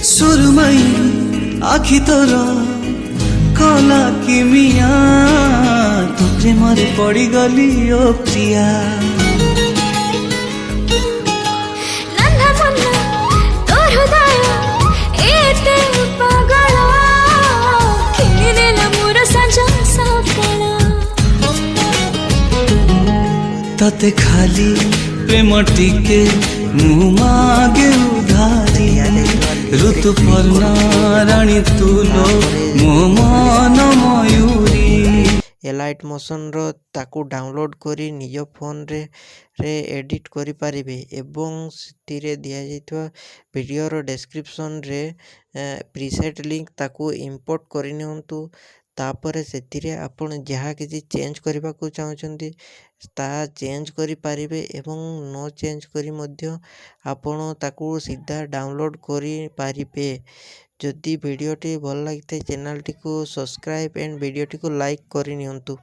सुरमई आखि तोर कला किमिया तो प्रेम पड़ी गली ओ प्रिया तते खाली प्रेम टिके मु मागे उधारी ऋतुपर्णा रानी तुलो मो मन मयूरी एलाइट मोशन रो ताकू डाउनलोड करी निज फोन रे एडिट करि पारिबे एवं सिथिरे दिया जाइतवा वीडियो रो डिस्क्रिप्शन रे प्रीसेट लिंक ताकू इंपोर्ट करि नियंतु तापर सेथिरे आपण जहाँ किसी चेंज करबा को चाहउछंती ता चेंज करि पारिबे एवं नो चेंज करी मध्य आपण ताकू सीधा डाउनलोड करि पारिबे। जदि वीडियोटी भल लगिथे चैनल टी को सब्सक्राइब एंड वीडियोटी को लाइक करि नियंतु।